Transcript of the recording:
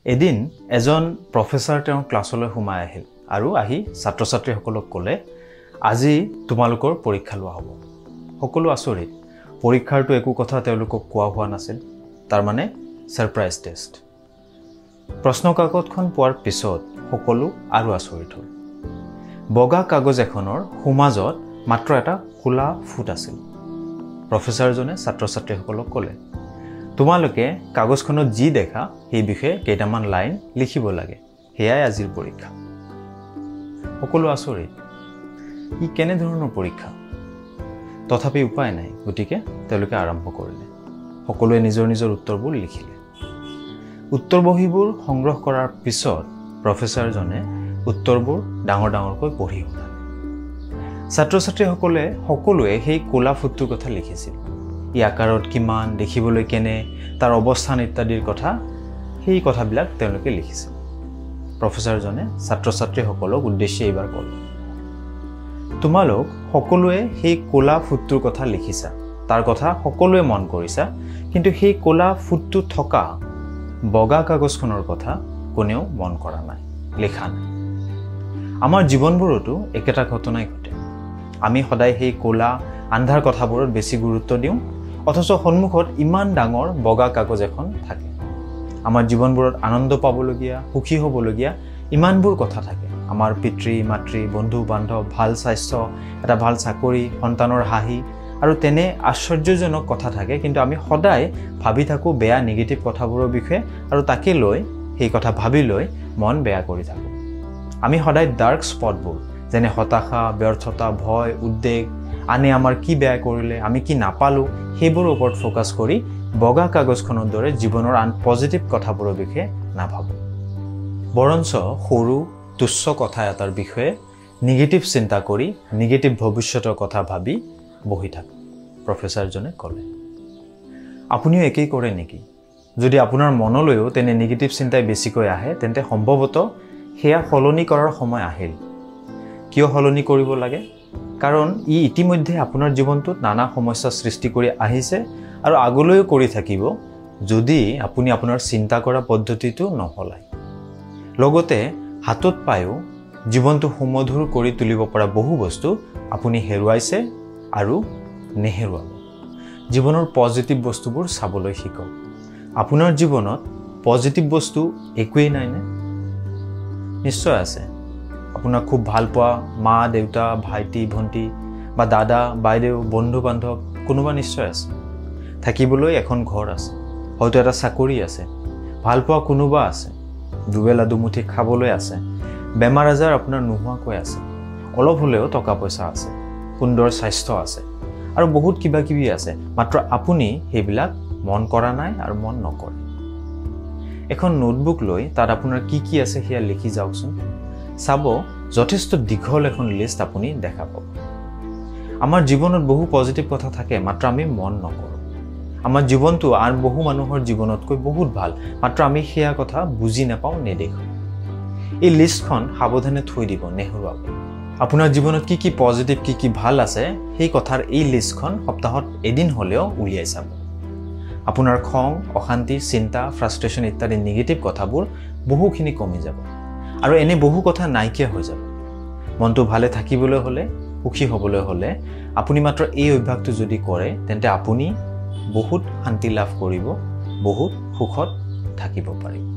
এদিন এজন প্ৰফেছৰ তেওঁৰ ক্লাছলৈ সোমাই আহিল আৰু আহি ছাত্ৰ-ছাত্ৰীসকলক ক'লে আজি তোমালোকৰ পৰীক্ষা লোৱা হ'ব। সকলো আচৰিত। পৰীক্ষাৰটো একো কথা তেওঁলোকক কোৱা হোৱা নাছিল। তাৰ মানে সাৰপ্ৰাইজ টেষ্ট। প্ৰশ্ন কাকতখন পোৱাৰ পিছত সকলো আৰু আচৰিত হ'ল। বগা কাগজ এখনৰ সোমাজত মাত্ৰ এটা খোলা ফুট আছিল। প্ৰফেছৰজনে ছাত্ৰ-ছাত্ৰীসকলক ক'লে তোমালোকে কাগজখনত যি দেখা সেই বিষয়ে কেইটামান লাইন লিখিব লাগে। হেয়াই আজিৰ পৰীক্ষা। সকলো আচৰিত। ই কেনে ধৰণৰ পৰীক্ষা? তথাপি উপায় নাই, গতিকে তেওঁলোকে আৰম্ভ কৰিলে। সকলোৱে নিজৰ নিজৰ উত্তৰবোৰ লিখিলে। উত্তৰ বহীবোৰ সংগ্ৰহ কৰাৰ পিছত প্ৰফেছৰজনে উত্তৰবোৰ ডাঙৰ ডাঙৰকৈ পঢ়ি শুনালে। ছাত্ৰ-ছাত্ৰীসকলে সকলোৱে সেই ক'লা ফুটটোৰ কথা লিখিছিল। ই আকাৰত কিমান, দেখিবলৈ কেনে, তাৰ অৱস্থান ইত্যাদিৰ কথা, সেই কথাবিলাক তেওঁলোকে লিখিছিল। প্ৰফেছৰজনে ছাত্ৰ-ছাত্ৰীসকলক উদ্দেশ্যে এইবাৰ ক'লে তোমালোক সকলোৱে সেই ক'লা ফুটটোৰ কথা লিখিছা, তাৰ কথা সকলোৱে মন কৰিছা, কিন্তু সেই ক'লা ফুটটো থকা বগা কাগজখনৰ কথা কোনেও মন কৰা নাই, লিখা নাই। আমাৰ জীৱনবোৰতো একেটা ঘটনাই ঘটে। আমি সদায় সেই ক'লা আন্ধাৰ কথাবোৰত বেছি গুৰুত্ব দিওঁ, অথচ সন্মুখত ইমান ডাঙৰ বগা কাগজ এখন থাকে। আমাৰ জীৱনবোৰত আনন্দ পাবলগীয়া, সুখী হ'বলগীয়া ইমানবোৰ কথা থাকে। আমাৰ পিতৃ মাতৃ, বন্ধু বান্ধৱ, ভাল স্বাস্থ্য, এটা ভাল চাকৰি, সন্তানৰ হাঁহি আৰু তেনে আশ্চৰ্যজনক কথা থাকে, কিন্তু আমি সদায় ভাবি থাকোঁ বেয়া নিগেটিভ কথাবোৰৰ বিষয়ে আৰু তাকে লৈ, সেই কথা ভাবি লৈ মন বেয়া কৰি থাকোঁ। আমি সদায় ডাৰ্ক স্পটবোৰ যেনে হতাশা, ব্যৰ্থতা, ভয়, উদ্বেগ, আনে আমাৰ কি বেয়া কৰিলে, আমি কি নাপালোঁ, সেইবোৰৰ ওপৰত ফ'কাছ কৰি বগা কাগজখনৰ দৰে জীৱনৰ আন পজিটিভ কথাবোৰৰ বিষয়ে নাভাবোঁ। বৰঞ্চ সৰু তুচ্ছ কথা এটাৰ বিষয়ে নিগেটিভ চিন্তা কৰি নিগেটিভ ভৱিষ্যতৰ কথা ভাবি বহি থাকোঁ, প্ৰফেছৰজনে ক'লে। আপুনিও একেই কৰে নেকি? যদি আপোনাৰ মনলৈও তেনে নিগেটিভ চিন্তাই বেছিকৈ আহে, তেন্তে সম্ভৱতঃ সেয়া সলনি কৰাৰ সময় আহিল। কিয় সলনি কৰিব লাগে? কাৰণ ই ইতিমধ্যে আপোনাৰ জীৱনটোত নানা সমস্যা সৃষ্টি কৰি আহিছে আৰু আগলৈও কৰি থাকিব যদি আপুনি আপোনাৰ চিন্তা কৰা পদ্ধতিটো নহলায়। লগতে হাতত পায়ো জীৱনটো সুমধুৰ কৰি তুলিব পৰা বহু বস্তু আপুনি হেৰুৱাইছে আৰু নেহেৰুৱাব। জীৱনৰ পজিটিভ বস্তুবোৰ চাবলৈ শিকক। আপোনাৰ জীৱনত পজিটিভ বস্তু একোৱেই নাইনে? নিশ্চয় আছে। আপোনাক খুব ভাল পোৱা মা, দেউতা, ভাইটি, ভণ্টি বা দাদা, বাইদেউ, বন্ধু বান্ধৱ কোনোবা নিশ্চয় আছে। থাকিবলৈ এখন ঘৰ আছে, হয়তো এটা চাকৰি আছে, ভাল পোৱা কোনোবা আছে, দুবেলা দুমুঠি খাবলৈ আছে, বেমাৰ আজাৰ আপোনাৰ নোহোৱাকৈ আছে, অলপ হ'লেও টকা পইচা আছে, সুন্দৰ স্বাস্থ্য আছে আৰু বহুত কিবা কিবি আছে, মাত্ৰ আপুনি সেইবিলাক মন কৰা নাই আৰু মন নকৰে। এখন নোটবুক লৈ তাত আপোনাৰ কি কি আছে সেয়া লিখি যাওকচোন। চাব যথেষ্ট দীঘল এখন লিষ্ট আপুনি দেখা পাব। আমাৰ জীৱনত বহু পজিটিভ কথা থাকে, মাত্ৰ আমি মন নকৰোঁ। আমাৰ জীৱনটো আন বহু মানুহৰ জীৱনতকৈ বহুত ভাল, মাত্ৰ আমি সেয়া কথা বুজি নাপাওঁ, নেদেখোঁ। এই লিষ্টখন সাৱধানে থৈ দিব, নেহেৰুৱাব। আপোনাৰ জীৱনত কি কি পজিটিভ, কি কি ভাল আছে, সেই কথাৰ এই লিষ্টখন সপ্তাহত এদিন হ'লেও উলিয়াই চাব। আপোনাৰ খং, অশান্তি, চিন্তা, ফ্ৰাষ্ট্ৰেশ্যন ইত্যাদি নিগেটিভ কথাবোৰ বহুখিনি কমি যাব আৰু এনে বহু কথা নাইকিয়া হৈ যাব। মনটো ভালে থাকিবলৈ হ'লে, সুখী হ'বলৈ হ'লে আপুনি মাত্ৰ এই অভ্যাসটো যদি কৰে, তেন্তে আপুনি বহুত শান্তি লাভ কৰিব, বহুত সুখত থাকিব পাৰিব।